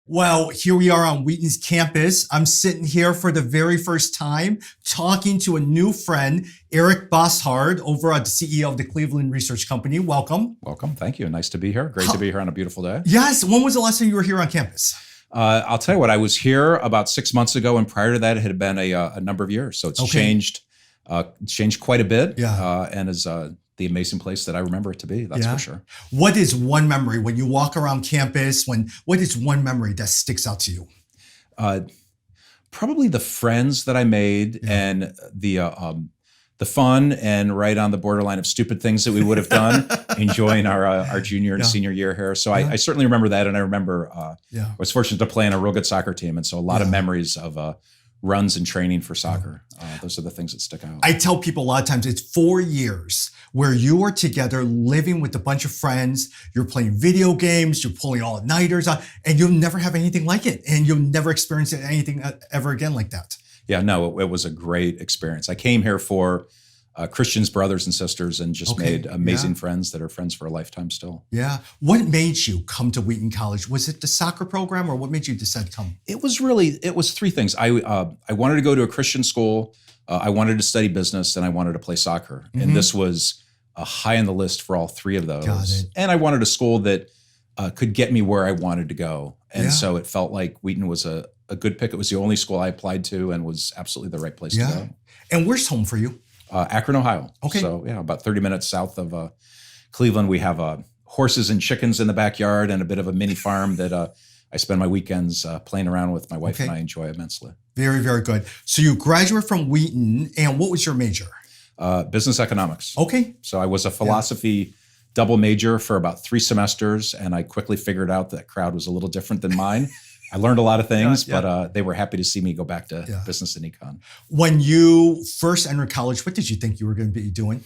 Well, here we are on Wheaton's campus. I'm sitting here for the very first time talking to a new friend, Eric Bosshard, over at the CEO of the Cleveland Research Company. Welcome. Welcome. Thank you. Nice to be here. Great to be here on a beautiful day. Yes. When was the last time you were here on campus? I'll tell you what, I was here about 6 months ago, and prior to that, it had been a number of years. So it's changed quite a bit, and is the amazing place that I remember it to be, that's for sure. What is one memory when you walk around campus, what is one memory that sticks out to you? Probably the friends that I made and the fun and right on the borderline of stupid things that we would have done, enjoying our junior and senior year here. So I certainly remember that. And I remember I was fortunate to play on a real good soccer team. And so a lot of memories of runs and training for soccer. Those are the things that stick out. I tell people a lot of times it's 4 years where you are together living with a bunch of friends. You're playing video games, you're pulling all-nighters, and you'll never have anything like it. And you'll never experience anything ever again like that. Yeah, no, it was a great experience. I came here for Christians, brothers and sisters, and just made amazing friends that are friends for a lifetime still. Yeah. What made you come to Wheaton College? Was it the soccer program, or what made you decide to come? It was three things. I wanted to go to a Christian school. I wanted to study business, and I wanted to play soccer. And this was high on the list for all three of those. Got it. And I wanted a school that could get me where I wanted to go. And so it felt like Wheaton was a good pick. It was the only school I applied to and was absolutely the right place to go. And where's home for you? Akron, Ohio. Okay. So about 30 minutes south of Cleveland. We have horses and chickens in the backyard and a bit of a mini farm that I spend my weekends playing around with my wife, and I enjoy immensely. Very, very good. So you graduated from Wheaton, and what was your major? Business economics. Okay. So I was a philosophy double major for about 3 semesters, and I quickly figured out that crowd was a little different than mine. I learned a lot of things, but they were happy to see me go back to business and econ. When you first entered college, what did you think you were going to be doing?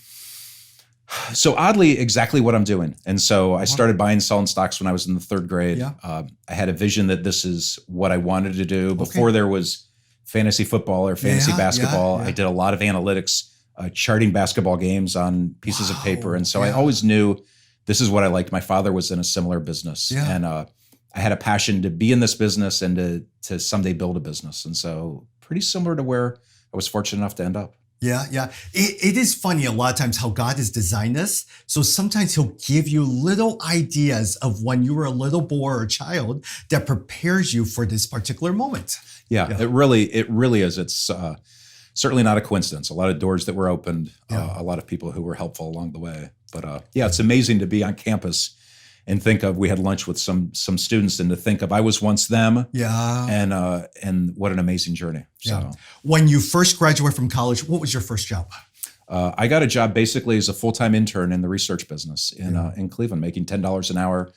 So oddly, exactly what I'm doing. And so I started buying and selling stocks when I was in the 3rd grade. I had a vision that this is what I wanted to do. Before there was fantasy football or fantasy basketball, I did a lot of analytics, charting basketball games on pieces of paper. And so I always knew this is what I liked. My father was in a similar business. And I had a passion to be in this business and to someday build a business. And so pretty similar to where I was fortunate enough to end up. Yeah. It is funny a lot of times how God has designed us. So sometimes he'll give you little ideas of when you were a little boy or a child that prepares you for this particular moment. Yeah. It really is. It's certainly not a coincidence. A lot of doors that were opened, a lot of people who were helpful along the way. But it's amazing to be on campus and think of, we had lunch with some students, and to think of, I was once them. And what an amazing journey. So when you first graduated from college, what was your first job? I got a job basically as a full-time intern in the research business in Cleveland, making $10 an hour,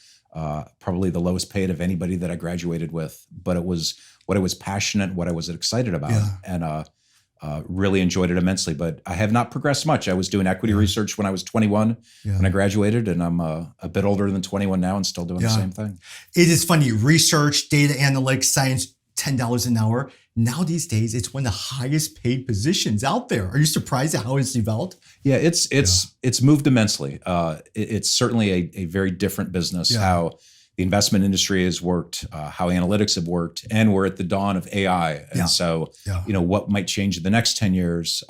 probably the lowest paid of anybody that I graduated with. But it was what I was passionate, what I was excited about, and really enjoyed it immensely. But I have not progressed much. I was doing equity research when I was 21 when I graduated, and I'm a bit older than 21 now and still doing the same thing. It is funny, research, data analytics, science, $10 an hour. Now these days, it's one of the highest paid positions out there. Are you surprised at how it's developed? Yeah, it's moved immensely. It's certainly a very different business, how the investment industry has worked, how analytics have worked, and we're at the dawn of AI. And so, what might change in the next 10 years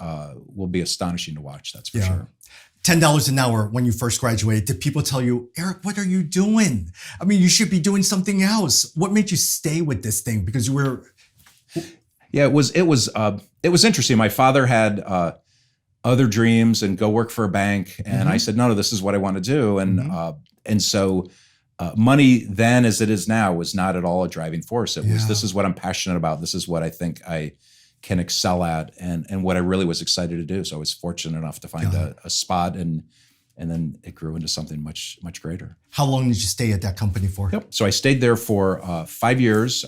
will be astonishing to watch, that's for sure. $10 an hour when you first graduated. Did people tell you, Eric, what are you doing? I mean, you should be doing something else. What made you stay with this thing? Because you were... Yeah, it was interesting. My father had other dreams and go work for a bank. And I said, no, this is what I want to do. And so money then, as it is now, was not at all a driving force. It was, this is what I'm passionate about. This is what I think I can excel at, and what I really was excited to do. So I was fortunate enough to find a spot, and then it grew into something much, much greater. How long did you stay at that company for? So I stayed there for 5 years.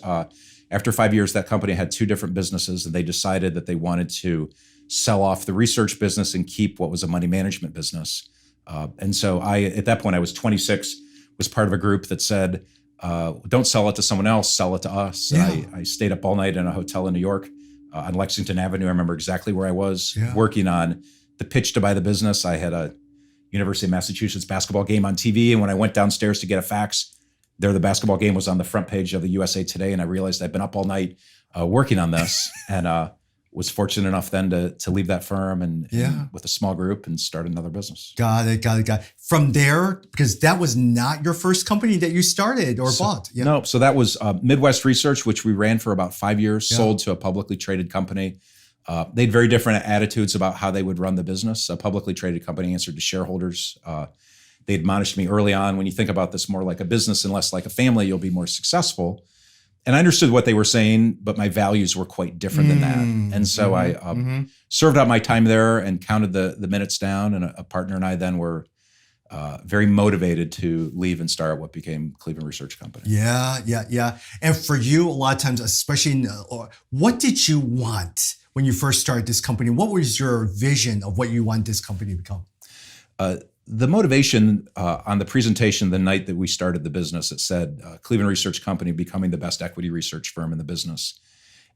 After 5 years, that company had 2 different businesses, and they decided that they wanted to sell off the research business and keep what was a money management business. And so at that point, I was 26, was part of a group that said, don't sell it to someone else, sell it to us. I stayed up all night in a hotel in New York on Lexington Avenue. I remember exactly where I was working on the pitch to buy the business. I had a University of Massachusetts basketball game on TV, and when I went downstairs to get a fax, the basketball game was on the front page of the USA Today, and I realized I'd been up all night working on this, and was fortunate enough then to leave that firm and with a small group and start another business. Got it. From there, because that was not your first company that you started or bought. Yeah. No, so that was Midwest Research, which we ran for about 5 years, sold to a publicly traded company. They had very different attitudes about how they would run the business. A publicly traded company answered to shareholders. They admonished me early on, when you think about this more like a business and less like a family, you'll be more successful. And I understood what they were saying, but my values were quite different than that. And so I served out my time there and counted the minutes down. And a partner and I then were very motivated to leave and start what became Cleveland Research Company. Yeah. And for you, a lot of times, especially, what did you want when you first started this company? What was your vision of what you want this company to become? The motivation on the presentation the night that we started the business, it said Cleveland Research Company becoming the best equity research firm in the business.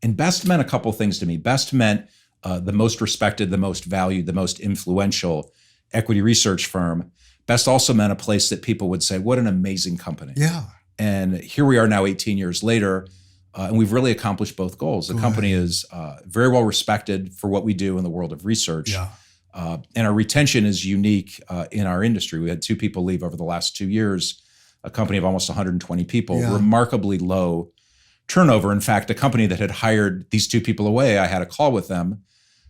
And best meant a couple things to me. Best meant the most respected, the most valued, the most influential equity research firm. Best also meant a place that people would say, what an amazing company. Yeah. And here we are now 18 years later, and we've really accomplished both goals. The company is very well respected for what we do in the world of research. Yeah. And our retention is unique in our industry. We had 2 people leave over the last 2 years, a company of almost 120 people, remarkably low turnover. In fact, a company that had hired these 2 people away, I had a call with them,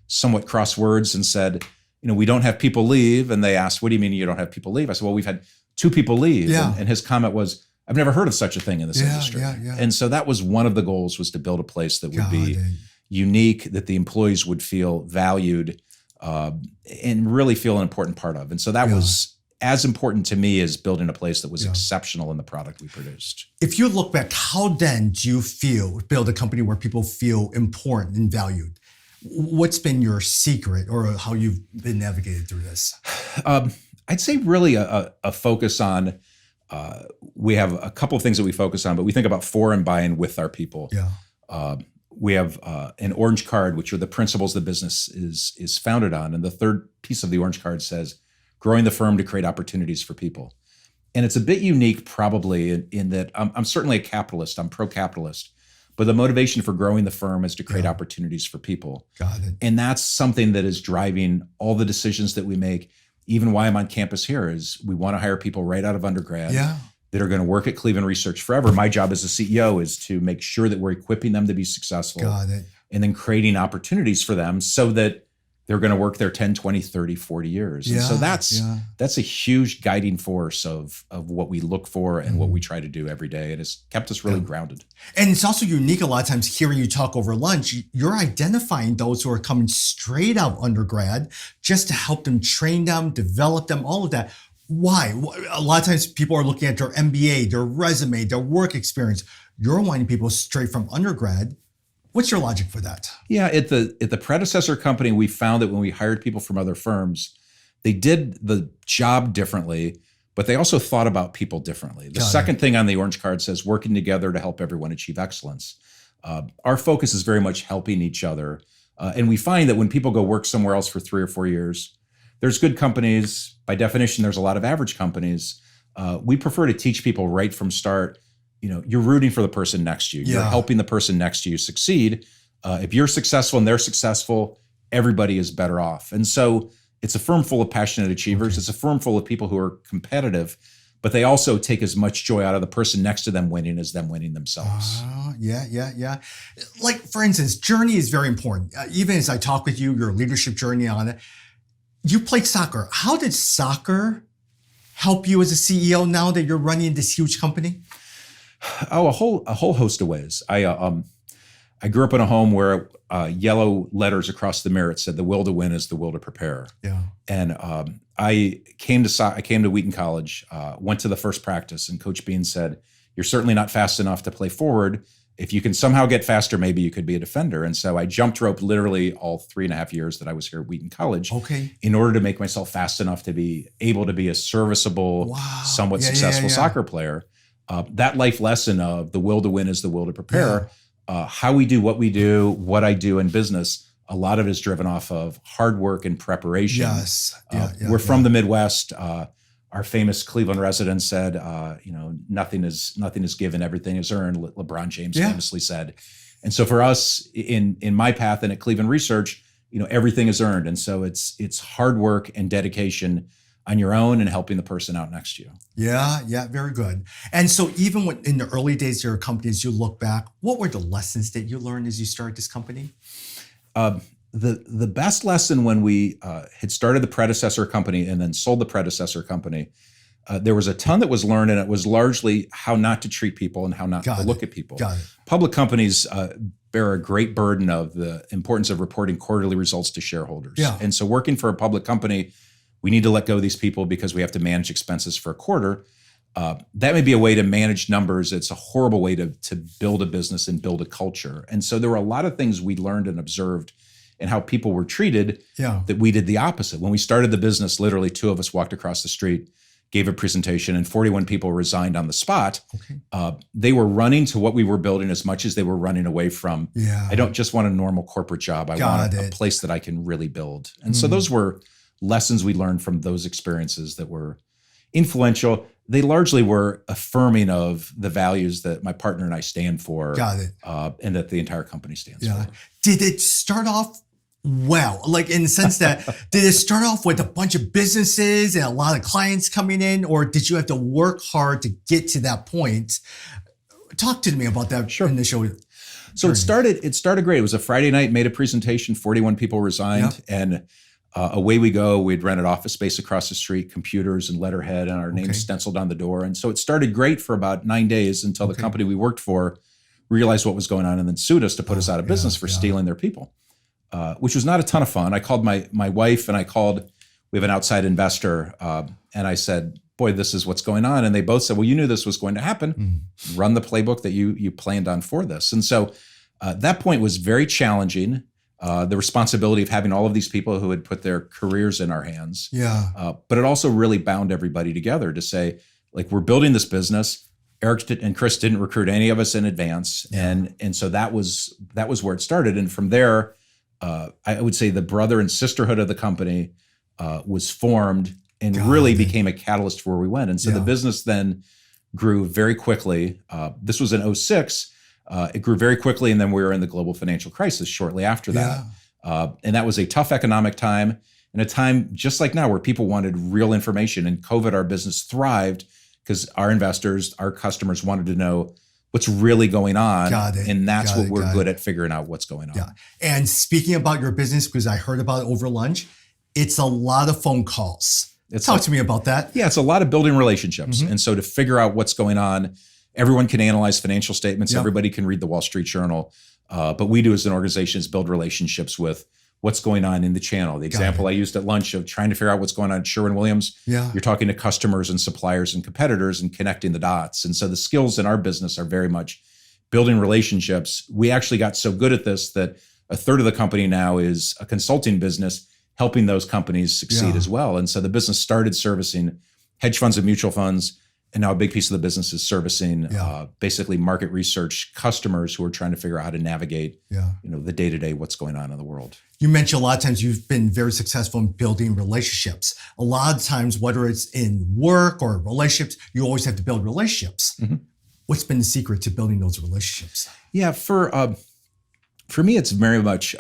somewhat cross words, and said, we don't have people leave. And they asked, what do you mean you don't have people leave? I said, well, we've had 2 people leave. Yeah. And his comment was, I've never heard of such a thing in this industry. Yeah. And so that was one of the goals, was to build a place that would be unique, that the employees would feel valued, and really feel an important part of. And so that was as important to me as building a place that was exceptional in the product we produced. If you look back, how then do you build a company where people feel important and valued? What's been your secret, or how you've been navigated through this? I'd say really a focus on, we have a couple of things that we focus on, but we think about for and by and with our people. We have an orange card, which are the principles the business is founded on. And the third piece of the orange card says, growing the firm to create opportunities for people. And it's a bit unique probably in that I'm certainly a capitalist, I'm pro-capitalist, but the motivation for growing the firm is to create opportunities for people. Got it. And that's something that is driving all the decisions that we make. Even why I'm on campus here is we want to hire people right out of undergrad that are going to work at Cleveland Research forever. My job as a CEO is to make sure that we're equipping them to be successful. Got it. And then creating opportunities for them so that they're going to work there 10, 20, 30, 40 years. And so that's a huge guiding force of what we look for and what we try to do every day. And it's kept us really grounded. And it's also unique a lot of times hearing you talk over lunch, you're identifying those who are coming straight out of undergrad just to help them, train them, develop them, all of that. Why? A lot of times people are looking at their MBA, their resume, their work experience. You're wanting people straight from undergrad. What's your logic for that? Yeah, at the predecessor company, we found that when we hired people from other firms, they did the job differently, but they also thought about people differently. The second thing on the orange card says working together to help everyone achieve excellence. Our focus is very much helping each other. And we find that when people go work somewhere else for 3 or 4 years, there's good companies. By definition, there's a lot of average companies. We prefer to teach people right from start. You're rooting for the person next to you. You're helping the person next to you succeed. If you're successful and they're successful, everybody is better off. And so it's a firm full of passionate achievers. It's a firm full of people who are competitive, but they also take as much joy out of the person next to them winning as them winning themselves. Yeah. Like, for instance, journey is very important. Even as I talk with you, your leadership journey on it, you played soccer. How did soccer help you as a CEO now that you're running this huge company? Oh, a whole host of ways. I grew up in a home where yellow letters across the mirror said, "The will to win is the will to prepare." Yeah. And I came to Wheaton College, went to the first practice, and Coach Bean said, "You're certainly not fast enough to play forward. If you can somehow get faster, maybe you could be a defender." And so I jumped rope literally all 3.5 years that I was here at Wheaton College in order to make myself fast enough to be able to be a serviceable, somewhat successful soccer player. That life lesson of the will to win is the will to prepare, how we do what we do, what I do in business, a lot of it is driven off of hard work and preparation. We're from the Midwest. our famous Cleveland resident said, nothing is given, everything is earned. LeBron James famously said. And so for us in my path and at Cleveland Research, everything is earned. And so it's hard work and dedication on your own and helping the person out next to you. Yeah, very good. And so even when in the early days of your company, as you look back, what were the lessons that you learned as you started this company? The best lesson when we had started the predecessor company and then sold the predecessor company, there was a ton that was learned, and it was largely how not to treat people and how not to look at people. Got it. Public companies bear a great burden of the importance of reporting quarterly results to shareholders. Yeah. And so working for a public company, we need to let go of these people because we have to manage expenses for a quarter. That may be a way to manage numbers. It's a horrible way to build a business and build a culture. And so there were a lot of things we learned and observed and how people were treated that we did the opposite. When we started the business, literally 2 of us walked across the street, gave a presentation, and 41 people resigned on the spot. Okay. They were running to what we were building as much as they were running away from. I don't just want a normal corporate job. I want a place that I can really build. And so those were lessons we learned from those experiences that were influential. They largely were affirming of the values that my partner and I stand for. Got it. And that the entire company stands for. Did it start off well? Like in the sense that, did it start off with a bunch of businesses and a lot of clients coming in, or did you have to work hard to get to that point? Talk to me about that initial. So it started great. It was a Friday night, made a presentation, 41 people resigned, and away we go. We'd rented office space across the street, computers and letterhead, and our names stenciled on the door. And so it started great for about 9 days until the company we worked for realized what was going on and then sued us to put us out of business for stealing their people, which was not a ton of fun. I called my wife and we have an outside investor, and I said, boy, this is what's going on. And they both said, well, you knew this was going to happen. Run the playbook that you planned on for this. And so that point was very challenging. The responsibility of having all of these people who had put their careers in our hands. But it also really bound everybody together to say, like, we're building this business. Eric and Chris didn't recruit any of us in advance. And so that was where it started. And from there, I would say the brother and sisterhood of the company was formed and really became a catalyst for where we went. And so the business then grew very quickly. This was in 2006. It grew very quickly, and then we were in the global financial crisis shortly after that. And that was a tough economic time, and a time just like now where people wanted real information. In COVID, our business thrived because our investors, our customers wanted to know what's really going on. And that's what we're good at, figuring out what's going on. And speaking about your business, because I heard about it over lunch, it's a lot of phone calls. Talk to me about that. Yeah, it's a lot of building relationships. And so to figure out what's going on, everyone can analyze financial statements. Everybody can read the Wall Street Journal. But we do as an organization is build relationships with what's going on in the channel. The example I used at lunch of trying to figure out what's going on at Sherwin-Williams, you're talking to customers and suppliers and competitors and connecting the dots. And so the skills in our business are very much building relationships. We actually got so good at this that a third of the company now is a consulting business helping those companies succeed as well. And so the business started servicing hedge funds and mutual funds. And now a big piece of the business is servicing basically market research customers who are trying to figure out how to navigate the day-to-day, what's going on in the world. You mentioned a lot of times you've been very successful in building relationships. A lot of times, whether it's in work or relationships, you always have to build relationships. What's been the secret to building those relationships? Yeah, for me, it's very much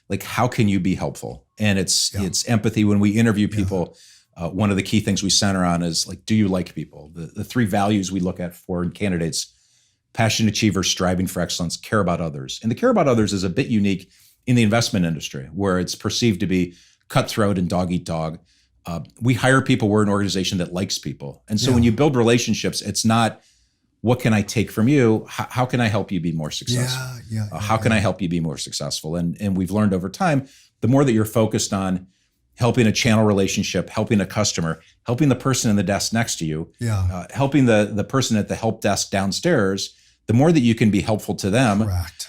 like, how can you be helpful? And it's empathy. When we interview people, one of the key things we center on is, like, do you like people? The 3 values we look at for candidates: passionate achievers, striving for excellence, care about others. And the care about others is a bit unique in the investment industry, where it's perceived to be cutthroat and dog eat dog. We hire people. We're an organization that likes people. And so when you build relationships, it's not, what can I take from you? How can I help you be more successful? How can I help you be more successful? And we've learned over time, the more that you're focused on helping a channel relationship, helping a customer, helping the person in the desk next to you, helping the person at the help desk downstairs, the more that you can be helpful to them. Correct.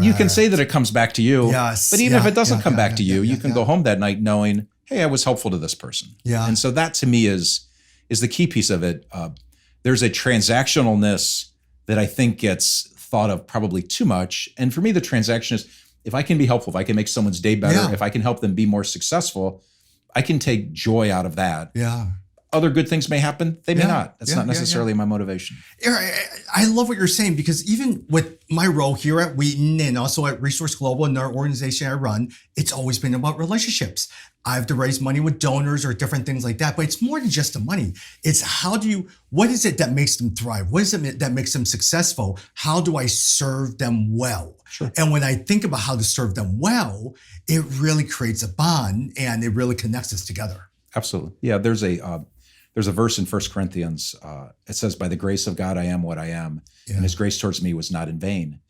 You can say that it comes back to you, but even if it doesn't come back to you, you can go home that night knowing, hey, I was helpful to this person. And so that to me is the key piece of it. There's a transactionalness that I think gets thought of probably too much. And for me, the transaction is, if I can be helpful, if I can make someone's day better, if I can help them be more successful, I can take joy out of that. other good things may happen. They may not. That's not necessarily my motivation. I love what you're saying, because even with my role here at Wheaton and also at Resource Global, another organization I run, it's always been about relationships. I have to raise money with donors or different things like that, but it's more than just the money. It's what is it that makes them thrive? What is it that makes them successful? How do I serve them well? Sure. And when I think about how to serve them well, it really creates a bond and it really connects us together. Absolutely. Yeah, there's a verse in 1 Corinthians. It says, by the grace of God, I am what I am, and his grace towards me was not in vain.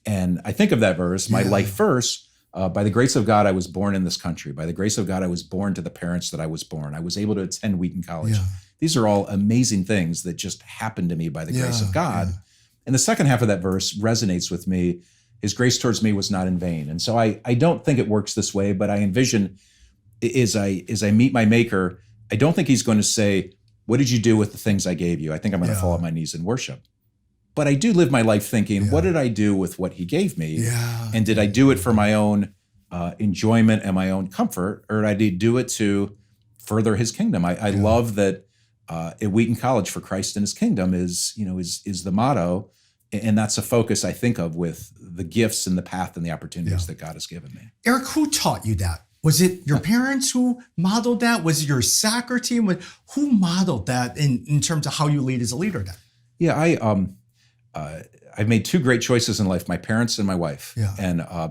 And I think of that verse, my life verse, by the grace of God, I was born in this country. By the grace of God, I was born to the parents that I was born. I was able to attend Wheaton College. Yeah. These are all amazing things that just happened to me by the grace of God. Yeah. And the second half of that verse resonates with me. His grace towards me was not in vain. And so I don't think it works this way, but I envision as I meet my maker, I don't think he's going to say, what did you do with the things I gave you? I think I'm going to fall on my knees and worship. But I do live my life thinking, what did I do with what he gave me? Yeah. And did I do it for my own enjoyment and my own comfort, or did I do it to further his kingdom? I love that at Wheaton College, for Christ and his kingdom is the motto. And that's a focus I think of with the gifts and the path and the opportunities that God has given me. Eric, who taught you that? Was it your parents who modeled that? Was it your soccer team? Who modeled that in terms of how you lead as a leader then? Yeah, I've made two great choices in life, my parents and my wife. Yeah. And I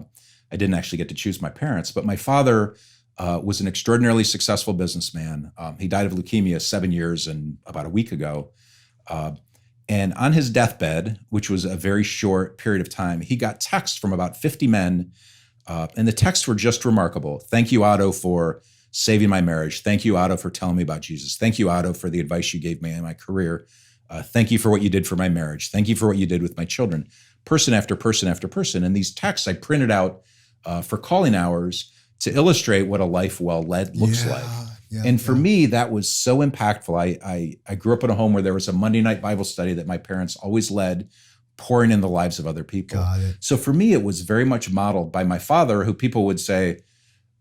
didn't actually get to choose my parents, but my father was an extraordinarily successful businessman. He died of leukemia 7 years and about a week ago. And on his deathbed, which was a very short period of time, he got texts from about 50 men. And the texts were just remarkable. Thank you, Otto, for saving my marriage. Thank you, Otto, for telling me about Jesus. Thank you, Otto, for the advice you gave me in my career. Thank you for what you did for my marriage. Thank you for what you did with my children. Person after person after person. And these texts I printed out for calling hours to illustrate what a life well led looks like. Yeah, and for me, that was so impactful. I grew up in a home where there was a Monday night Bible study that my parents always led, pouring in the lives of other people. Got it. So for me, it was very much modeled by my father, who people would say,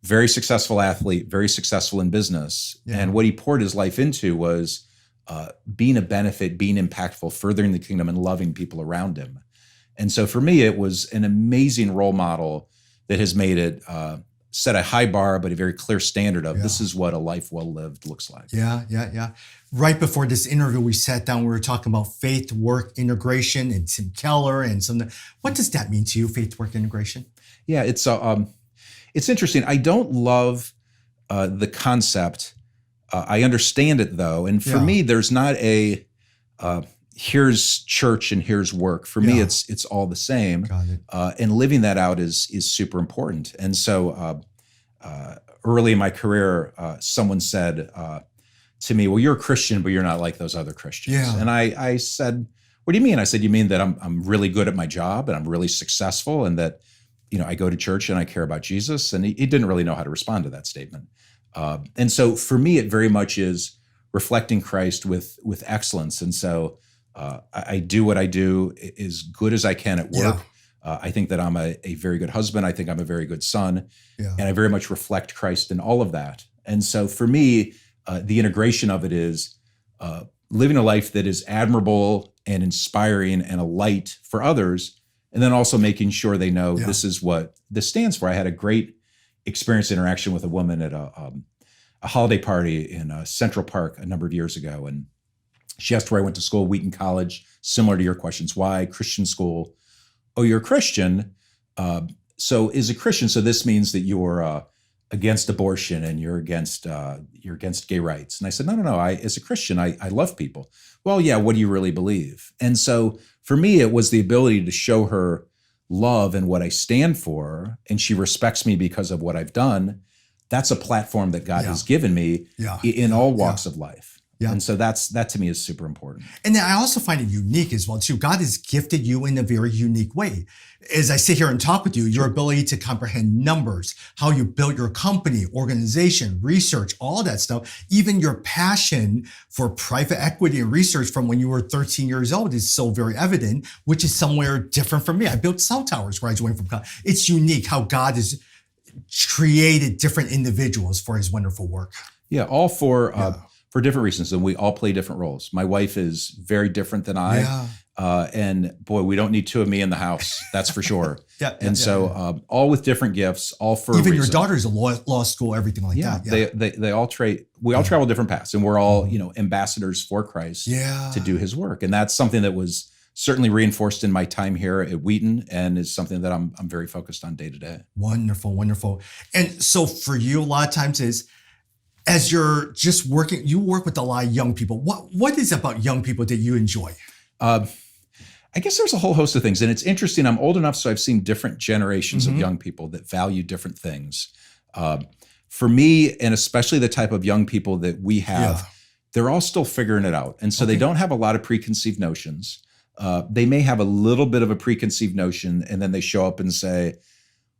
very successful athlete, very successful in business. Yeah. And what he poured his life into was being a benefit, being impactful, furthering the kingdom, and loving people around him. And so for me, it was an amazing role model that has made it set a high bar, but a very clear standard of this is what a life well lived looks like. Yeah. Right before this interview, we sat down, we were talking about faith work integration and Tim Keller and something. What does that mean to you, faith work integration? Yeah, it's interesting. I don't love the concept. I understand it though. And for me, there's not a, here's church and here's work. For me, it's all the same. Got it. And living that out is super important. And so early in my career, someone said to me, well, you're a Christian, but you're not like those other Christians. Yeah. And I said, what do you mean? I said, you mean that I'm really good at my job and I'm really successful and that, I go to church and I care about Jesus? And he didn't really know how to respond to that statement. And so for me, it very much is reflecting Christ with excellence. And so I do what I do as good as I can at work. Yeah. I think that I'm a very good husband. I think I'm a very good son. Yeah. And I very much reflect Christ in all of that. And so for me, the integration of it is living a life that is admirable and inspiring and a light for others, and then also making sure they know this is what this stands for. I had a great experience interaction with a woman at a holiday party in Central Park a number of years ago. And she asked where I went to school, Wheaton College, similar to your questions. Why? Christian school. Oh, you're a Christian. So is a Christian. So this means that you're against abortion and you're against gay rights. And I said, no. As a Christian, I love people. Well, yeah, what do you really believe? And so for me, it was the ability to show her love and what I stand for, and she respects me because of what I've done. That's a platform that God has given me in all walks of life. Yeah. And so that to me is super important. And then I also find it unique as well too. God has gifted you in a very unique way. As I sit here and talk with you, your ability to comprehend numbers, how you built your company, organization, research, all that stuff, even your passion for private equity and research from when you were 13 years old is so very evident, which is somewhere different from me. I built cell towers graduating from college. It's unique how God has created different individuals for his wonderful work. Yeah, all for for different reasons, and we all play different roles. My wife is very different than I. And boy, we don't need two of me in the house. That's for sure. All with different gifts, all for even a your reason. daughter's a law school, everything like that. Yeah, they all we all travel different paths, and we're all ambassadors for Christ to do His work, and that's something that was certainly reinforced in my time here at Wheaton, and is something that I'm very focused on day to day. Wonderful, wonderful. And so for you, a lot of times is, as you're just working, you work with a lot of young people. What is it about young people that you enjoy? I guess there's a whole host of things. And it's interesting. I'm old enough, so I've seen different generations of young people that value different things. For me, and especially the type of young people that we have, they're all still figuring it out. And so they don't have a lot of preconceived notions. They may have a little bit of a preconceived notion, and then they show up and say,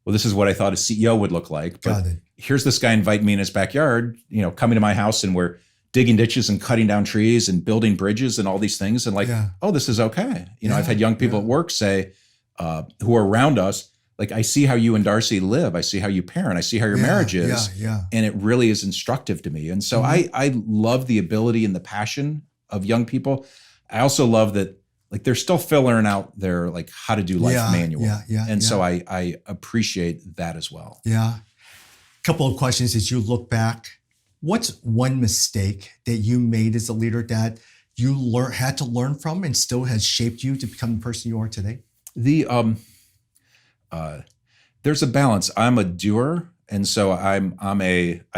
well, this is what I thought a CEO would look like. But here's this guy inviting me in his backyard, coming to my house, and we're digging ditches and cutting down trees and building bridges and all these things. And oh, this is okay. I've had young people at work say, who are around us, like, I see how you and Darcy live. I see how you parent. I see how your marriage is. And it really is instructive to me. And so I love the ability and the passion of young people. I also love that, like, they're still figuring out their, like, how to do life manual. And so I appreciate that as well. Couple of questions as you look back. What's one mistake that you made as a leader that you had to learn from and still has shaped you to become the person you are today? There's a balance. I'm a doer, and so I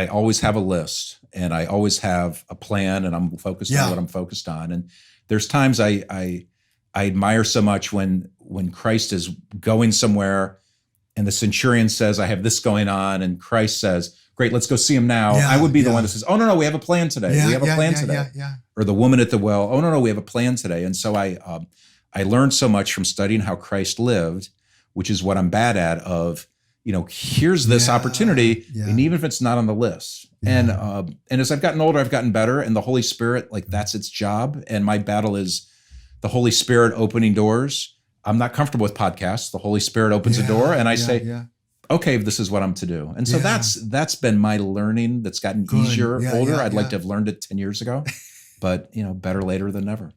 always have a list, and I always have a plan, and I'm focused on what I'm focused on. And there's times I admire so much when Christ is going somewhere, and the centurion says, I have this going on, and Christ says, great, let's go see him now. I would be the one that says, oh, no, we have a plan today. We have a plan today. Or the woman at the well, oh, no, we have a plan today. And so I learned so much from studying how Christ lived, which is what I'm bad at, of, here's this opportunity, and even if it's not on the list. And as I've gotten older, I've gotten better, and the Holy Spirit, like, that's its job. And my battle is the Holy Spirit opening doors. I'm not comfortable with podcasts. The Holy Spirit opens a door, and I say, okay, this is what I'm to do. And so that's been my learning that's gotten easier, older. I'd like to have learned it 10 years ago, but better later than never.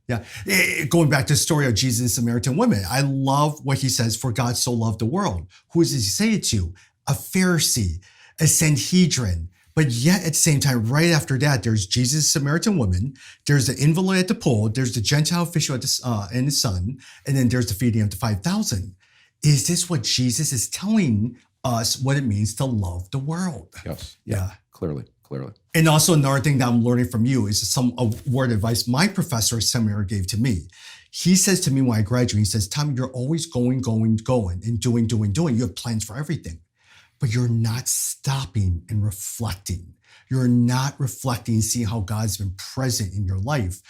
Going back to the story of Jesus and Samaritan women, I love what he says, for God so loved the world. Who does he say it to? A Pharisee, a Sanhedrin. But yet at the same time, right after that, there's Jesus, Samaritan woman, there's the invalid at the pool, there's the Gentile official and his son, and then there's the feeding of the 5,000. Is this what Jesus is telling us what it means to love the world? Yes. Yeah. Clearly. And also another thing that I'm learning from you is a word of advice my professor at seminary gave to me. He says to me when I graduate, he says, Tom, you're always going, and doing. You have plans for everything, but you're not stopping and reflecting. You're not reflecting and seeing how God's been present in your life.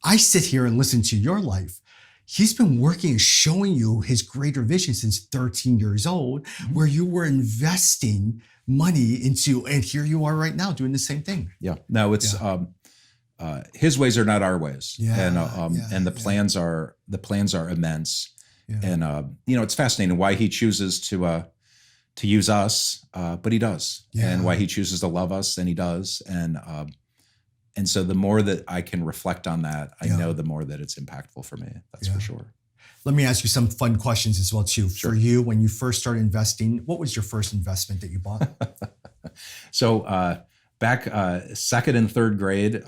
I sit here and listen to your life. He's been working and showing you his greater vision since 13 years old, where you were investing money into, and here you are right now doing the same thing. No, it's his ways are not our ways, and the plans are immense, and it's fascinating why he chooses to use us, but he does, and why he chooses to love us, and he does, and so the more that I can reflect on that, I know the more that it's impactful for me. That's for sure. Let me ask you some fun questions as well, too. Sure. For you, when you first started investing, what was your first investment that you bought? So back second and third grade,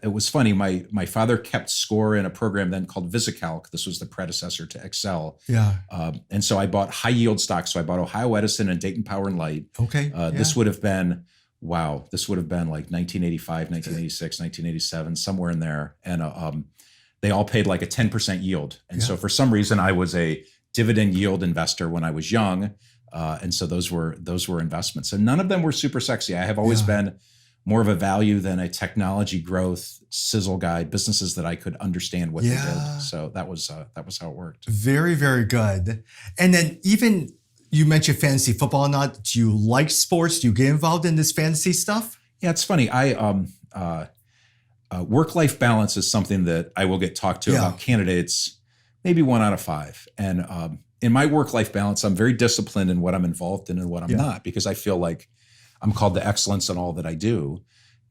it was funny. My father kept score in a program then called VisiCalc. This was the predecessor to Excel. And so I bought high yield stocks. So I bought Ohio Edison and Dayton Power and Light. This would have been like 1985, 1986, 1987, somewhere in there. And they all paid like a 10% yield. And so for some reason, I was a dividend yield investor when I was young. And so those were investments. And none of them were super sexy. I have always been more of a value than a technology growth sizzle guy, businesses that I could understand what they did. So that was how it worked. Very, very good. And then even you mentioned fantasy football or not. Do you like sports? Do you get involved in this fantasy stuff? Yeah, it's funny. Work-life balance is something that I will get talked to about candidates, maybe 1 out of 5. And in my work-life balance, I'm very disciplined in what I'm involved in and what I'm not, because I feel like I'm called to excellence in all that I do.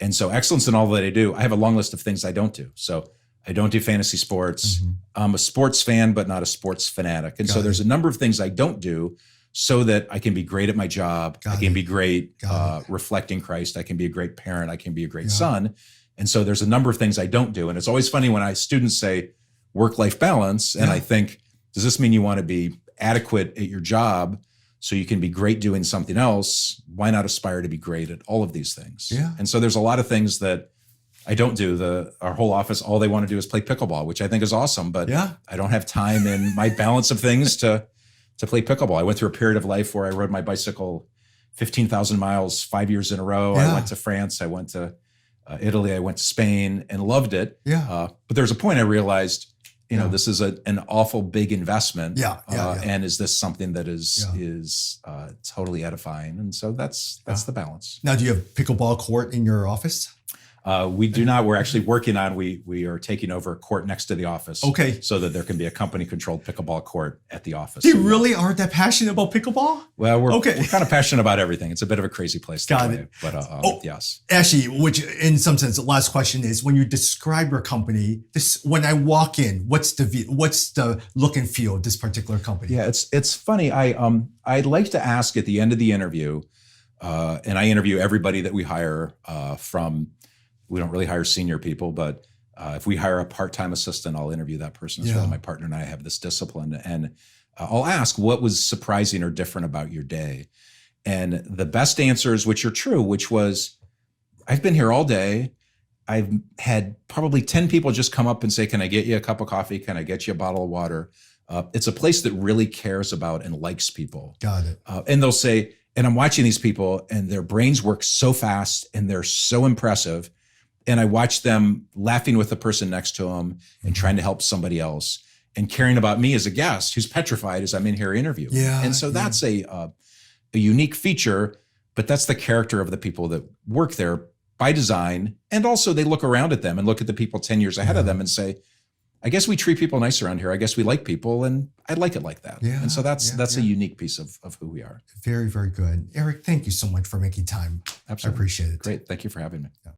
And so excellence in all that I do, I have a long list of things I don't do. So I don't do fantasy sports. Mm-hmm. I'm a sports fan, but not a sports fanatic. And Got so it. there's a number of things I don't do so that I can be great at my job. Got I can it. be great Got it. reflecting Christ. I can be a great parent. I can be a great Yeah. son. And so there's a number of things I don't do. And it's always funny when students say work-life balance. And Yeah. I think, does this mean you want to be adequate at your job so you can be great doing something else? Why not aspire to be great at all of these things? Yeah. And so there's a lot of things that I don't do. Our whole office, all they want to do is play pickleball, which I think is awesome, but Yeah. I don't have time in my balance of things to play pickleball. I went through a period of life where I rode my bicycle 15,000 miles 5 years in a row. Yeah. I went to France. I went to Italy. I went to Spain and loved it. Yeah. But there's a point I realized, Yeah. this is an awful big investment. Yeah. And is this something that is Yeah. totally edifying? And so that's the balance. Now, do you have pickleball court in your office? We do not. We're actually working on, we are taking over a court next to the office. Okay. So that there can be a company controlled pickleball court at the office. You really aren't that passionate about pickleball? Well, we're Okay. kind of passionate about everything. It's a bit of a crazy place to Got play. it. But yes. Actually, which in some sense, the last question is, when you describe your company, when I walk in, what's the look and feel of this particular company? Yeah, it's funny. I'd like to ask at the end of the interview, and I interview everybody that we hire we don't really hire senior people, but if we hire a part-time assistant, I'll interview that person as well. My partner and I have this discipline, and I'll ask, what was surprising or different about your day? And the best answers, which are true, which was, I've been here all day. I've had probably 10 people just come up and say, can I get you a cup of coffee? Can I get you a bottle of water? It's a place that really cares about and likes people. Got it. And they'll say, and I'm watching these people and their brains work so fast and they're so impressive. And I watch them laughing with the person next to them and trying to help somebody else and caring about me as a guest who's petrified as I'm in here interviewing. Yeah. And so that's a unique feature, but that's the character of the people that work there by design. And also they look around at them and look at the people 10 years ahead of them and say, I guess we treat people nice around here. I guess we like people, and I like it like that. Yeah, and so that's a unique piece of who we are. Very, very good. Eric, thank you so much for making time. Absolutely. I appreciate it. Great. Thank you for having me. Yeah.